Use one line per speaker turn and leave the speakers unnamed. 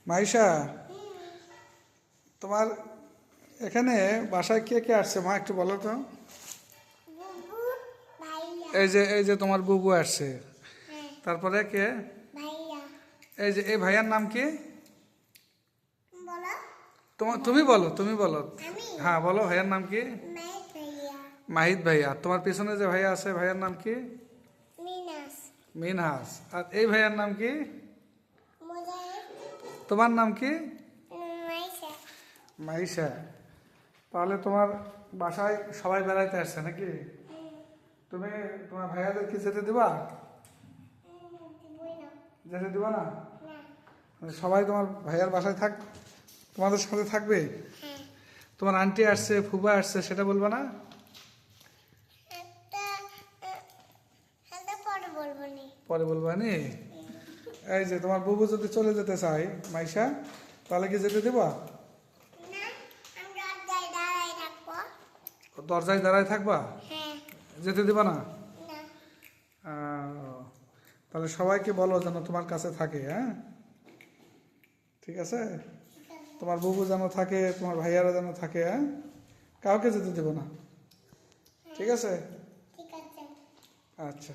মাইশা, তোমার এখানে বাসায় কে কে আসছে মা একটু বলো তো।
বুবু, ভাইয়া।
এই যে তোমার বুবু আসছে,
হ্যাঁ,
তারপরে কে?
ভাইয়া।
এই ভাইয়ার নাম কি?
বলো।
তুমি বলো।
আমি?
হ্যাঁ বলো, ভাইয়ার নাম কি?
ভাইয়া।
মাহিদ ভাইয়া। তোমার পিছনে যে ভাইয়া আছে ভাইয়ার নাম কি?
মিনাস।
মিনহাস। আর এই ভাইয়ার নাম কি?
মুজাহিদ।
তোমার নাম কি?
মাইশা।
মাইশা। তাহলে তোমার বাসায় সবাই বেড়াইতে আসছে নাকি? তুমি তোমার ভাইয়াদেরকে যেতে দিবা?
দিবই না।
যেতে দিবা না?
না।
মানে সবাই তোমার ভাইয়ার বাসায় তোমাদের সাথে থাকবে?
হ্যাঁ।
তোমার আন্টি আসছে, ফুফা আসছে, সেটা বলবা না?
একটা একটা পরে বলবো নি।
পরে বলবা নি? এই যে তোমার বুবু যদি চলে যেতে চায় মাইশা, তাহলে কি যেতে দিবা?
না, আমি দরজায় দাঁড়ায় থাকবো।
দরজায় দাঁড়ায় থাকবা?
হ্যাঁ।
যেতে দিবা না?
না।
তাহলে সবাইকে বলো যেন তোমার কাছে থাকে, হ্যাঁ? ঠিক আছে? তোমার বুবু যেন থাকে, তোমার ভাইয়ারা যেন থাকে, হ্যাঁ? কাউকে যেতে দেবো না। ঠিক আছে?
ঠিক আছে।
আচ্ছা।